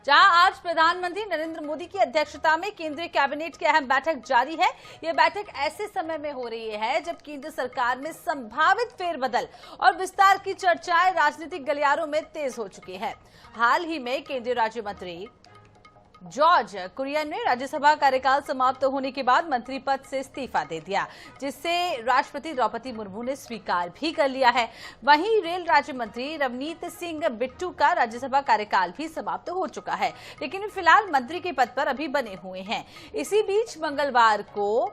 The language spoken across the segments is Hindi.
जहां आज प्रधानमंत्री नरेंद्र मोदी की अध्यक्षता में केंद्रीय कैबिनेट की अहम बैठक जारी है। यह बैठक ऐसे समय में हो रही है जब केंद्र सरकार में संभावित फेरबदल और विस्तार की चर्चाएं राजनीतिक गलियारों में तेज हो चुकी है। हाल ही में केंद्रीय राज्य मंत्री जॉर्ज कुरियन ने राज्यसभा कार्यकाल समाप्त होने के बाद मंत्री पद से इस्तीफा दे दिया, जिससे राष्ट्रपति द्रौपदी मुर्मू ने स्वीकार भी कर लिया है। वहीं रेल राज्य मंत्री रवनीत सिंह बिट्टू का राज्यसभा कार्यकाल भी समाप्त हो चुका है, लेकिन फिलहाल मंत्री के पद पर अभी बने हुए हैं। इसी बीच मंगलवार को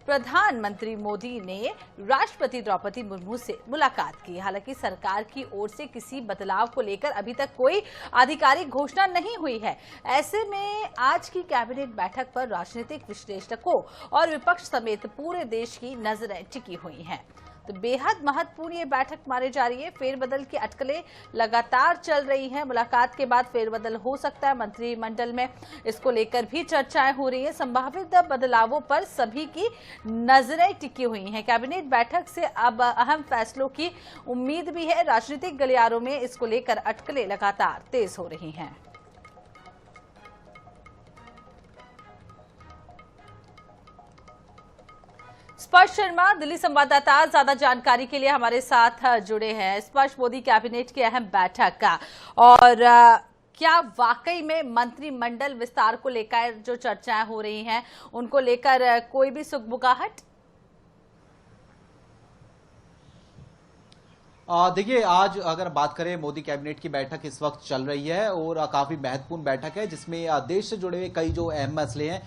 प्रधानमंत्री मोदी ने राष्ट्रपति द्रौपदी मुर्मू से मुलाकात की। हालांकि सरकार की ओर से किसी बदलाव को लेकर अभी तक कोई आधिकारिक घोषणा नहीं हुई है। ऐसे में आज की कैबिनेट बैठक पर राजनीतिक विश्लेषकों और विपक्ष समेत पूरे देश की नजरें टिकी हुई हैं। तो बेहद महत्वपूर्ण ये बैठक मानी जा रही है। फेरबदल की अटकलें लगातार चल रही हैं। मुलाकात के बाद फेरबदल हो सकता है मंत्रिमंडल में, इसको लेकर भी चर्चाएं हो रही है। संभावित बदलावों पर सभी की नजरें टिकी हुई हैं। कैबिनेट बैठक से अब अहम फैसलों की उम्मीद भी है। राजनीतिक गलियारों में इसको लेकर अटकलें लगातार तेज हो रही हैं। स्पर्श शर्मा, दिल्ली संवाददाता, ज्यादा जानकारी के लिए हमारे साथ जुड़े हैं। स्पर्श, मोदी कैबिनेट की अहम बैठक का और क्या वाकई में मंत्रिमंडल विस्तार को लेकर जो चर्चाएं हो रही हैं उनको लेकर कोई भी सुगबुगाहट? देखिए, आज अगर बात करें मोदी कैबिनेट की बैठक इस वक्त चल रही है और काफी महत्वपूर्ण बैठक है, जिसमें देश से जुड़े हुए कई जो अहम मसले हैं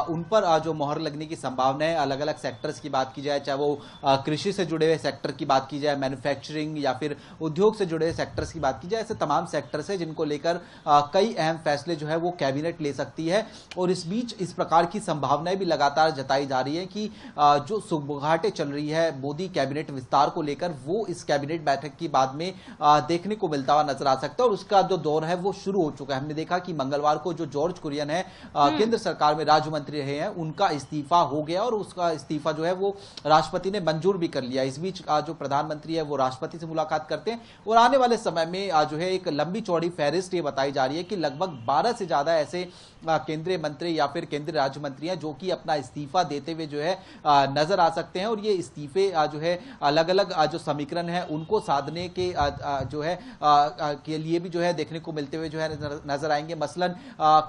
उन पर जो मोहर लगने की संभावना है। अलग अलग सेक्टर्स की बात की जाए, चाहे वो कृषि से जुड़े हुए सेक्टर की बात की जाए, मैन्युफैक्चरिंग या फिर उद्योग से जुड़े हुए सेक्टर्स की बात की जाए, ऐसे तमाम सेक्टर्स है जिनको लेकर कई अहम फैसले जो है वो कैबिनेट ले सकती है। और इस बीच इस प्रकार की संभावनाएं भी लगातार जताई जा रही है कि जो सुगबुगाहटें चल रही है मोदी कैबिनेट विस्तार को लेकर, वो इस कैबिनेट बैठक की बाद में देखने को मिलता हुआ नजर आ सकता है। और उसका जो दौर है वो शुरू हो चुका है। हमने देखा कि मंगलवार को जो जॉर्ज कुरियन है केंद्र सरकार में राज्य मंत्री रहे हैं, उनका इस्तीफा हो गया और उसका इस्तीफा जो है वो राष्ट्रपति ने मंजूर भी कर लिया। इस बीच जो प्रधानमंत्री है वो राष्ट्रपति से मुलाकात करते हैं और आने वाले समय में जो है एक लंबी चौड़ी फहरिस्त ये बताई जा रही है कि लगभग 12 से ज्यादा ऐसे केंद्रीय मंत्री या फिर केंद्रीय राज्य मंत्री हैं जो कि अपना इस्तीफा देते हुए जो है नजर आ सकते हैं। और ये इस्तीफे जो है अलग अलग जो समीकरण है उनको साधने के जो है के लिए भी जो है देखने को मिलते हुए जो है नजर आएंगे। मसलन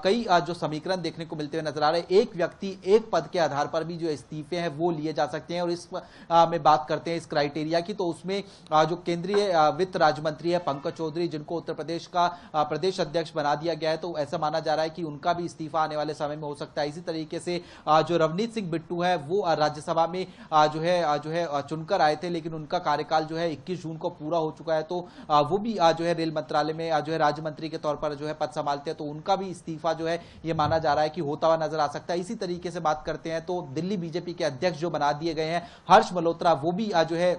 कई जो समीकरण देखने को मिलते हुए नजर आ रहे हैं। एक व्यक्ति एक पद के आधार पर भी जो इस्तीफे हैं वो लिए जा सकते हैं। और इस में बात करते हैं इस क्राइटेरिया की, तो उसमें जो केंद्रीय वित्त राज्य मंत्री है पंकज चौधरी, जिनको उत्तर प्रदेश का प्रदेश अध्यक्ष बना दिया गया है, तो ऐसा माना जा रहा है कि उनका भी इस्तीफा आने वाले समय में हो सकता है। इसी तरीके से जो रवनीत सिंह बिट्टू है वो राज्यसभा में जो है चुनकर आए थे, लेकिन उनका कार्यकाल जो है 21 जून को पूरा हो चुका है। तो वो भी जो है रेल मंत्रालय में जो है राज्य मंत्री के तौर पर जो है पद संभालते हैं, तो उनका भी इस्तीफा जो है ये माना जा रहा है कि होता हुआ नजर आ सकता है। इसी तरीके से बात करते हैं तो दिल्ली बीजेपी के अध्यक्ष जो बना दिए गए हैं हर्ष मल्होत्रा, वो भी जो है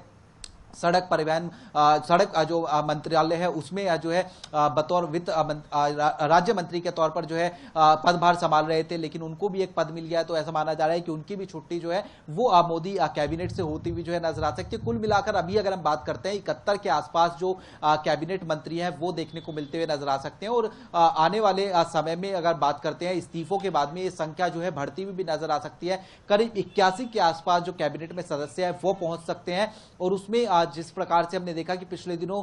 सड़क परिवहन जो मंत्रालय है उसमें जो है बतौर वित्त राज्य मंत्री के तौर पर जो है पदभार संभाल रहे थे, लेकिन उनको भी एक पद मिल गया है। तो ऐसा माना जा रहा है कि उनकी भी छुट्टी जो है वो मोदी कैबिनेट से होती हुई जो है नजर आ सकती है। कुल मिलाकर अभी अगर हम बात करते हैं 71 के आसपास जो कैबिनेट मंत्री हैं वो देखने को मिलते हुए नजर आ सकते हैं। और आने वाले समय में अगर बात करते हैं इस्तीफों के बाद में ये संख्या जो है बढ़ती हुई भी नजर आ सकती है। करीब 81 के आसपास जो कैबिनेट में सदस्य है वो पहुंच सकते हैं। और उसमें जिस प्रकार से हमने देखा कि पिछले दिनों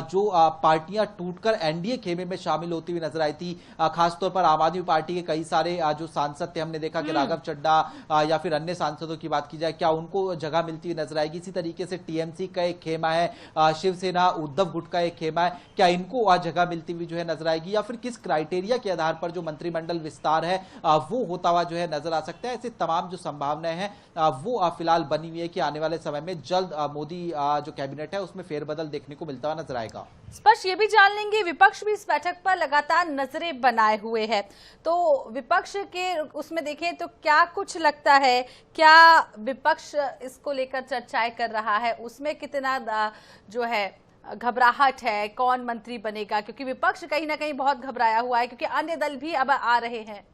जो पार्टियां टूटकर एनडीए खेमे में शामिल होती हुई नजर आई थी, खासतौर पर आम आदमी पार्टी के कई सारे जो सांसद थे, हमने देखा कि राघव चड्ढा या फिर अन्य सांसदों की बात की जाए, क्या उनको जगह मिलती हुई नजर आएगी? इसी तरीके से टीएमसी का एक खेमा है, शिवसेना उद्धव गुट का एक खेमा है, क्या इनको जगह मिलती हुई जो है नजर आएगी? या फिर किस क्राइटेरिया के आधार पर जो मंत्रिमंडल विस्तार है वो होता हुआ जो है नजर आ सकता है? ऐसे तमाम जो संभावनाएं हैं वो फिलहाल बनी हुई है कि आने वाले समय में जल्द मोदी जो कैबिनेट है उसमें फेरबदल देखने को मिलता हुआ नजर आएगा। स्पष्ट ये भी जान लेंगे, विपक्ष भी इस बैठक पर लगातार नजरें बनाए हुए है, तो विपक्ष के उसमें देखें तो क्या कुछ लगता है, क्या विपक्ष इसको लेकर चर्चाएं कर रहा है, उसमें कितना जो है घबराहट है, कौन मंत्री बनेगा? क्योंकि विपक्ष कहीं ना कहीं बहुत घबराया हुआ है, क्योंकि अन्य दल भी अब आ रहे हैं।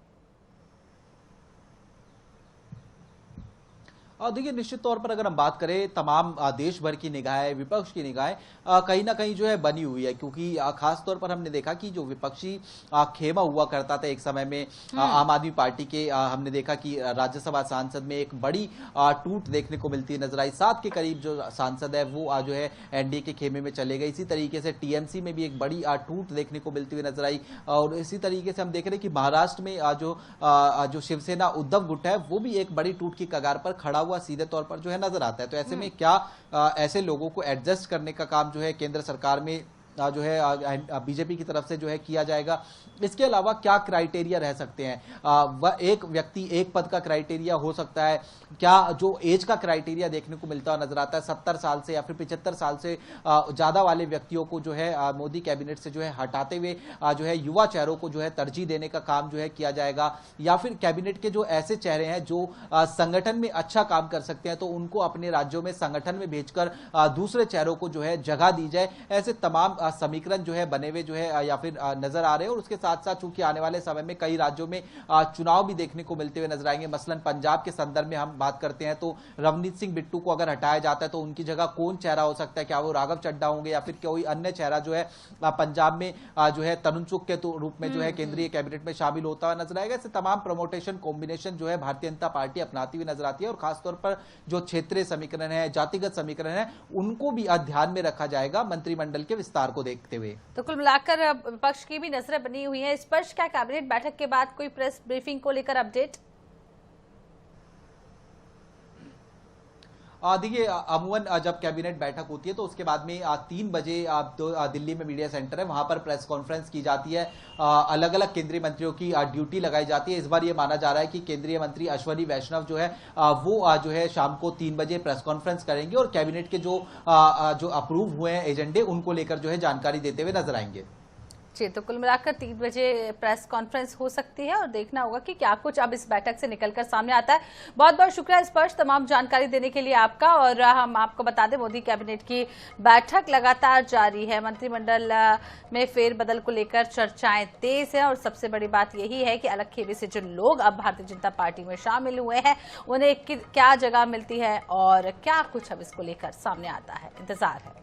और देखिए, निश्चित तौर पर अगर हम बात करें, तमाम देश भर की निगाहें, विपक्ष की निगाहें कहीं ना कहीं जो है बनी हुई है, क्योंकि खास तौर पर हमने देखा कि जो विपक्षी खेमा हुआ करता था एक समय में, आम आदमी पार्टी के हमने देखा कि राज्यसभा सांसद में एक बड़ी टूट देखने को मिलती नजर आई। 7 के करीब जो सांसद है वो जो है एनडीए के खेमे में चले गए। इसी तरीके से टीएमसी में भी एक बड़ी टूट देखने को मिलती हुई नजर आई। और इसी तरीके से हम देख रहे हैं कि महाराष्ट्र में जो शिवसेना उद्धव गुट है वो भी एक बड़ी टूट की कगार पर खड़ा हुआ सीधे तौर पर जो है नजर आता है। तो ऐसे में क्या ऐसे लोगों को एडजस्ट करने का काम जो है केंद्र सरकार में जो है बीजेपी की तरफ से जो है किया जाएगा? इसके अलावा क्या क्राइटेरिया रह सकते हैं? वह एक व्यक्ति एक पद का क्राइटेरिया हो सकता है क्या? जो एज का क्राइटेरिया देखने को मिलता नजर आता है, 70 साल से या फिर 75 साल से ज्यादा वाले व्यक्तियों को जो है मोदी कैबिनेट से जो है हटाते हुए जो है युवा चेहरों को जो है तरजीह देने का काम जो है किया जाएगा, या फिर कैबिनेट के जो ऐसे चेहरे हैं जो संगठन में अच्छा काम कर सकते हैं तो उनको अपने राज्यों में संगठन में भेजकर दूसरे चेहरों को जो है जगह दी जाए? ऐसे तमाम समीकरण जो है बने हुए जो है या फिर नजर आ रहे हैं। और उसके साथ साथ चूंकि आने वाले समय में कई राज्यों में चुनाव भी देखने को मिलते हुए नजर आएंगे। मसलन पंजाब के संदर्भ में हम बात करते हैं तो रवनीत सिंह बिट्टू को अगर हटाया जाता है तो उनकी जगह कौन चेहरा हो सकता है? क्या वो राघव चड्ढा होंगे या फिर कोई अन्य चेहरा जो है पंजाब में जो है तरुण चुग के रूप में जो है केंद्रीय कैबिनेट में शामिल होता हुआ नजर आएगा? ऐसे तमाम प्रमोटेशन कॉम्बिनेशन जो है भारतीय जनता पार्टी अपनाती हुई नजर आती है। और खासतौर पर जो क्षेत्रीय समीकरण है, जातिगत समीकरण है, उनको भी ध्यान में रखा जाएगा मंत्रिमंडल के विस्तार को देखते हुए। तो कुल मिलाकर विपक्ष की भी नजरें बनी हुई है इस पर। क्या कैबिनेट बैठक के बाद कोई प्रेस ब्रीफिंग को लेकर अपडेट? देखिए, अमूमन जब कैबिनेट बैठक होती है तो उसके बाद में 3 बजे दिल्ली में मीडिया सेंटर है, वहां पर प्रेस कॉन्फ्रेंस की जाती है। अलग अलग केंद्रीय मंत्रियों की ड्यूटी लगाई जाती है। इस बार ये माना जा रहा है कि केंद्रीय मंत्री अश्वनी वैष्णव जो है वो जो है शाम को 3 बजे प्रेस कॉन्फ्रेंस करेंगे और कैबिनेट के जो अप्रूव हुए हैं एजेंडे उनको लेकर जो है जानकारी देते हुए नजर आएंगे। जी, तो कुल मिलाकर 3 बजे प्रेस कॉन्फ्रेंस हो सकती है और देखना होगा कि क्या कुछ अब इस बैठक से निकलकर सामने आता है। बहुत बहुत शुक्रिया स्पर्श तमाम जानकारी देने के लिए आपका। और हम आपको बता दें, मोदी कैबिनेट की बैठक लगातार जारी है। मंत्रिमंडल में फेरबदल को लेकर चर्चाएं तेज है और सबसे बड़ी बात यही है कि अलग खेमे से जो लोग अब भारतीय जनता पार्टी में शामिल हुए हैं उन्हें क्या जगह मिलती है और क्या कुछ अब इसको लेकर सामने आता है। इंतजार है।